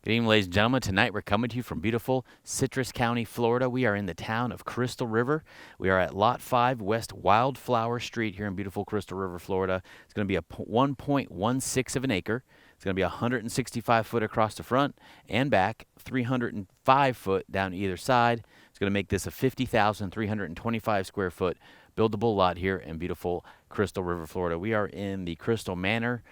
Good evening, ladies and gentlemen. Tonight we're coming to you from beautiful Citrus County, Florida. We are in the town of Crystal River. We are at Lot 5 West Wildflower Street here in beautiful Crystal River, Florida. It's going to be a 1.16 of an acre. It's going to be 165 foot across the front and back, 305 foot down either side. It's going to make this a 50,325 square foot buildable lot here in beautiful Crystal River, Florida. We are in the Crystal Manor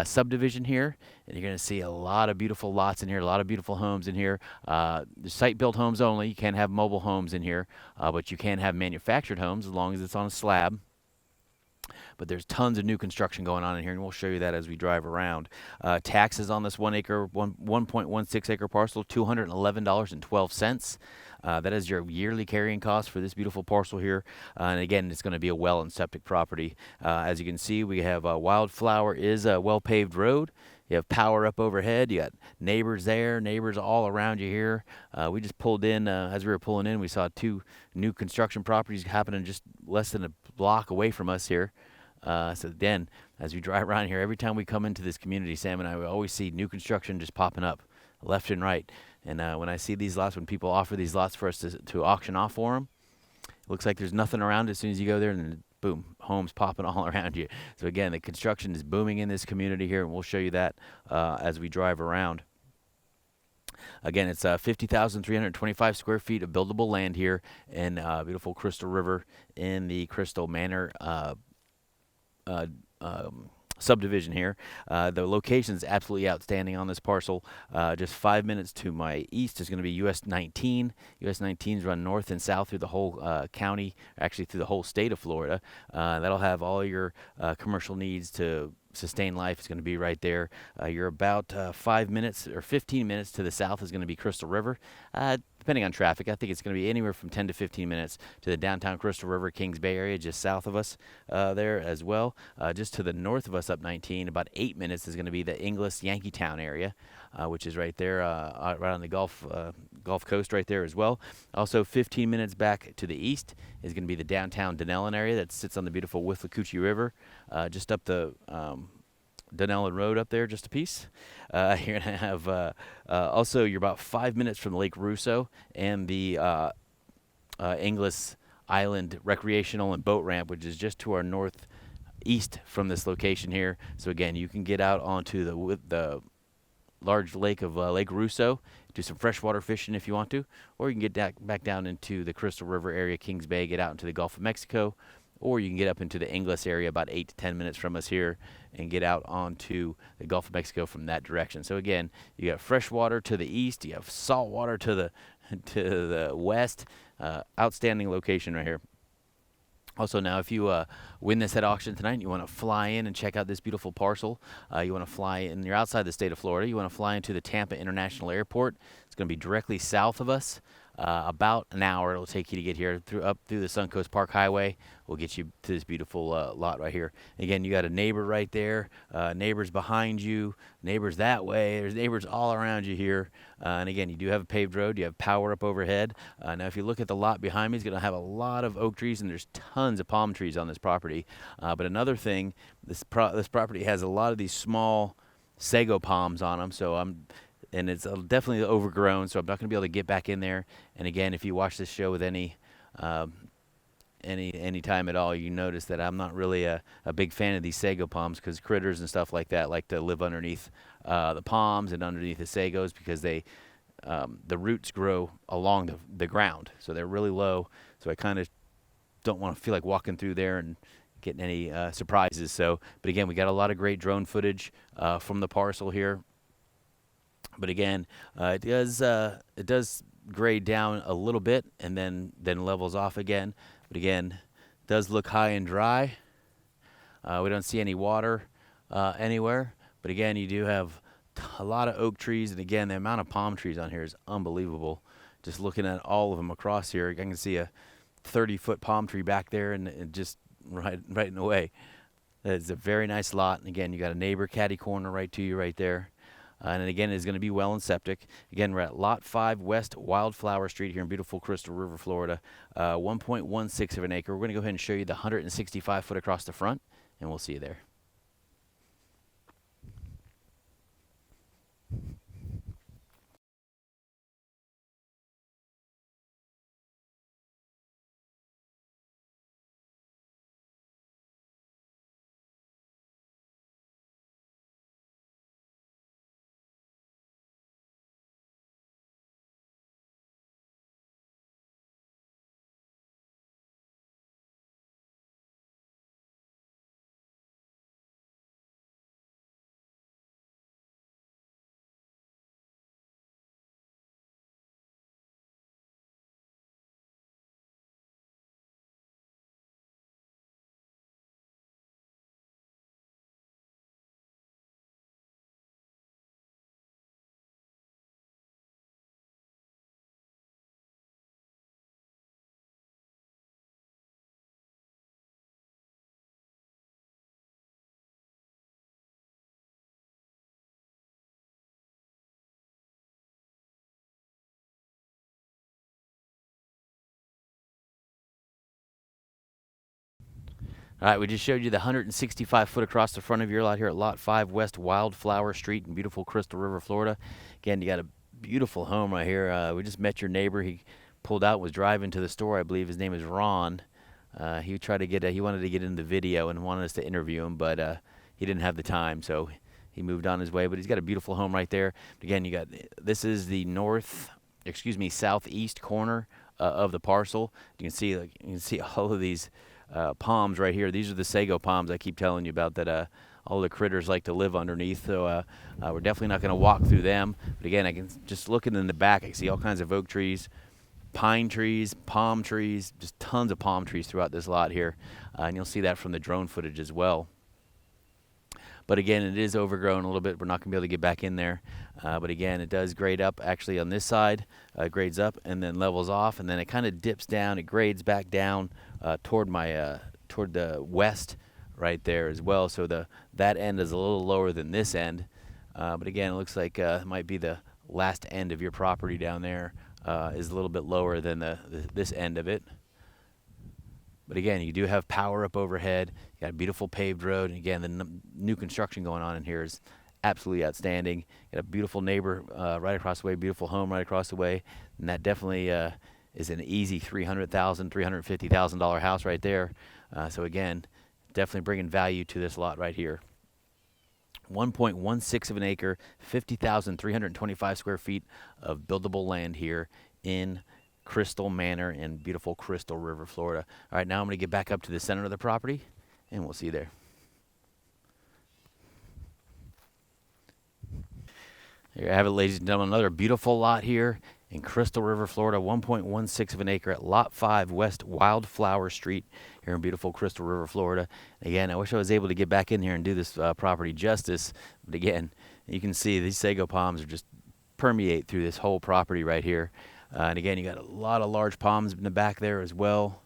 subdivision here, and you're going to see a lot of beautiful lots in here, a lot of beautiful homes in here. The site-built homes only. You can't have mobile homes in here, but you can have manufactured homes as long as it's on a slab. But there's tons of new construction going on in here, and we'll show you that as we drive around. Taxes on this 1.16 acre parcel, $211.12. That is your yearly carrying cost for this beautiful parcel here. And again, it's going to be a well and septic property. As you can see, we have Wildflower is a well-paved road. You have power up overhead. You got neighbors there, neighbors all around you here. We just pulled in, as we were pulling in, we saw two new construction properties happening just less than a block away from us here. So then, as we drive around here, every time we come into this community, Sam and I, we always see new construction just popping up left and right. And when I see these lots, when people offer these lots for us to auction off for them, it looks like there's nothing around as soon as you go there, and then boom, homes popping all around you. So again, the construction is booming in this community here, and we'll show you that as we drive around. Again, it's 50,325 square feet of buildable land here in beautiful Crystal River in the Crystal Manor subdivision here. The location is absolutely outstanding on this parcel. Just 5 minutes to my east is going to be US 19. US 19s run north and south through the whole county, actually through the whole state of Florida. That'll have all your commercial needs to sustain life. Is going to be right there. You're about 5 minutes or 15 minutes to the south is going to be Crystal River. Depending on traffic, I think it's going to be anywhere from 10 to 15 minutes to the downtown Crystal River, Kings Bay area, just south of us there as well. Just to the north of us up 19, about 8 minutes is going to be the Inglis Yankeetown area, which is right there, right on the Gulf Coast right there as well. Also, 15 minutes back to the east is going to be the downtown Denellen area that sits on the beautiful Withlacoochee River, just up the Denellen Road up there, just a piece. You're going to have also, you're about 5 minutes from Lake Russo and the Inglis Island recreational and boat ramp, which is just to our northeast from this location here. So again, you can get out onto the large lake of Lake Russo, do some freshwater fishing if you want to, or you can get back down into the Crystal River area, Kings Bay, get out into the Gulf of Mexico, or you can get up into the Inglis area about 8 to 10 minutes from us here and get out onto the Gulf of Mexico from that direction. So again, you got fresh water to the east, you have salt water to the west. Outstanding location right here. Also, now, if you win this at auction tonight and you want to fly in and check out this beautiful parcel, you want to fly in, you're outside the state of Florida, you want to fly into the Tampa International Airport. It's going to be directly south of us. About an hour it'll take you to get here up through the Suncoast Park Highway. We'll get you to this beautiful lot right here. Again, you got a neighbor right there, neighbors behind you, neighbors that way. There's neighbors all around you here. And again, you do have a paved road. You have power up overhead. Now, if you look at the lot behind me, it's going to have a lot of oak trees, and there's tons of palm trees on this property. But another thing, this property has a lot of these small sago palms on them. So and it's definitely overgrown, so I'm not going to be able to get back in there. And again, if you watch this show with any time at all, you notice that I'm not really a big fan of these sago palms, because critters and stuff like that like to live underneath the palms and underneath the sagos, because the roots grow along the ground, so they're really low. So I kind of don't want to feel like walking through there and getting any surprises. So, but again, we got a lot of great drone footage from the parcel here. But again, it does grade down a little bit and then levels off again. But again, it does look high and dry. We don't see any water anywhere. But again, you do have a lot of oak trees, and again, the amount of palm trees on here is unbelievable. Just looking at all of them across here, I can see a 30-foot palm tree back there, and just right in the way. It's a very nice lot. And again, you got a neighbor catty corner right to you right there. And again, it's going to be well and septic. Again, we're at Lot 5 West Wildflower Street here in beautiful Crystal River, Florida. 1.16 of an acre. We're going to go ahead and show you the 165 foot across the front, and we'll see you there. All right, we just showed you the 165 foot across the front of your lot here at Lot 5 West Wildflower Street in beautiful Crystal River, Florida. Again, you got a beautiful home right here. We just met your neighbor. He pulled out, was driving to the store. I believe his name is Ron. He tried to get, he wanted to get into the video and wanted us to interview him, but he didn't have the time, so he moved on his way. But he's got a beautiful home right there. Again, you got, this is the southeast corner of the parcel. You can see, like, you can see all of these palms right here. These are the sago palms I keep telling you about that all the critters like to live underneath. So we're definitely not going to walk through them. But again, I can just looking in the back, I can see all kinds of oak trees, pine trees, palm trees, just tons of palm trees throughout this lot here. And you'll see that from the drone footage as well. But again, it is overgrown a little bit. We're not going to be able to get back in there. But again, it does grade up. Actually, on this side, grades up and then levels off, and then it kind of dips down. It grades back down toward the west right there as well. So that end is a little lower than this end. But again, it looks like it might be the last end of your property down there is a little bit lower than this end of it. But again, you do have power up overhead. You got a beautiful paved road. And again, the new construction going on in here is absolutely outstanding. You got a beautiful neighbor right across the way, beautiful home right across the way. And that definitely is an easy $300,000, $350,000 house right there. So again, definitely bringing value to this lot right here. 1.16 of an acre, 50,325 square feet of buildable land here in Crystal Manor in beautiful Crystal River, Florida. All right, now I'm going to get back up to the center of the property, and we'll see you there. There you have it, ladies and gentlemen. Another beautiful lot here in Crystal River, Florida. 1.16 of an acre at Lot 5 West Wildflower Street here in beautiful Crystal River, Florida. Again, I wish I was able to get back in here and do this property justice. But again, you can see these sago palms are just permeate through this whole property right here. And again, you got a lot of large palms in the back there as well.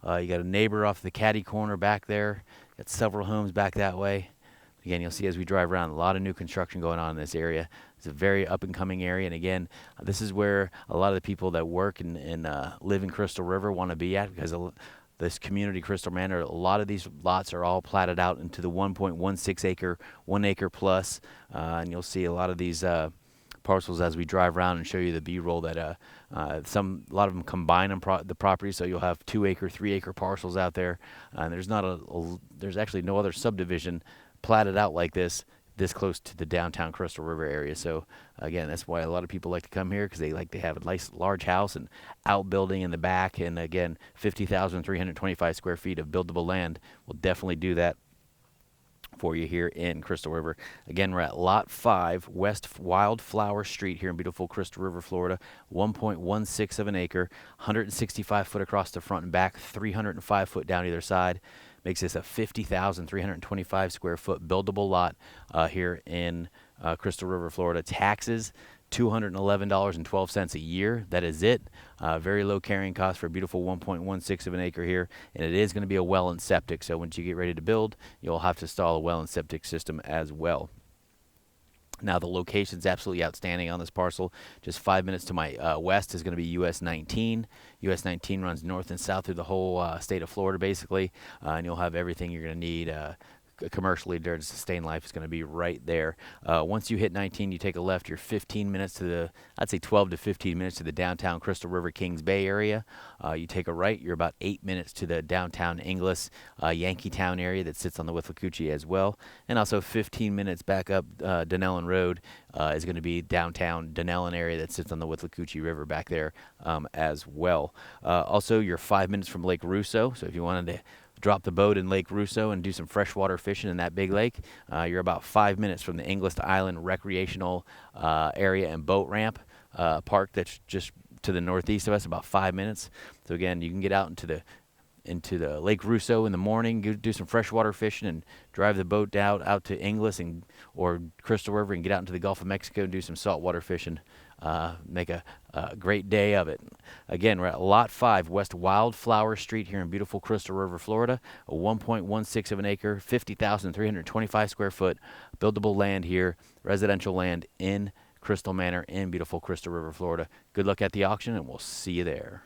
You got a neighbor off the caddy corner back there. Got several homes back that way. Again, you'll see as we drive around, a lot of new construction going on in this area. It's a very up-and-coming area. And again, this is where a lot of the people that work and live in Crystal River want to be at, because this community, Crystal Manor, a lot of these lots are all platted out into the 1.16 acre, 1 acre plus. And you'll see a lot of these parcels as we drive around and show you the B-roll that a lot of them combine the property, so you'll have 2 acre, 3 acre parcels out there. And there's actually no other subdivision platted out like this close to the downtown Crystal River area. So again, that's why a lot of people like to come here, because they like to have a nice large house and outbuilding in the back. And again, 50,325 square feet of buildable land will definitely do that for you here in Crystal River. Again, we're at Lot 5 West Wildflower Street here in beautiful Crystal River, Florida. 1.16 of an acre, 165 foot across the front and back, 305 foot down either side. Makes this a 50,325 square foot buildable lot here in Crystal River, Florida. Taxes, $211.12 a year. That is it. Very low carrying cost for a beautiful 1.16 of an acre here. And it is going to be a well and septic. So once you get ready to build, you'll have to install a well and septic system as well. Now, the location is absolutely outstanding on this parcel. Just 5 minutes to my west is going to be US 19. US 19 runs north and south through the whole state of Florida, basically. And you'll have everything you're going to need commercially during sustained life is going to be right there. Once you hit 19, you take a left. You're 15 minutes to I'd say 12 to 15 minutes to the downtown Crystal River Kings Bay area. You take a right. You're about 8 minutes to the downtown Inglis Yankeetown area that sits on the Withlacoochee as well. And also 15 minutes back up Dunellen Road is going to be downtown Dunellen area that sits on the Withlacoochee River back there as well. Also, you're 5 minutes from Lake Russo. So if you wanted to drop the boat in Lake Russo and do some freshwater fishing in that big lake, you're about 5 minutes from the Inglis Island recreational area and boat ramp park that's just to the northeast of us, about 5 minutes. So again, you can get out into the Lake Russo in the morning, do some freshwater fishing, and drive the boat out to Inglis or Crystal River and get out into the Gulf of Mexico and do some saltwater fishing. Make a great day of it. Again, we're at Lot 5 West Wildflower Street here in beautiful Crystal River, Florida. A 1.16 of an acre, 50,325 square foot buildable land here, residential land in Crystal Manor in beautiful Crystal River, Florida. Good luck at the auction, and we'll see you there.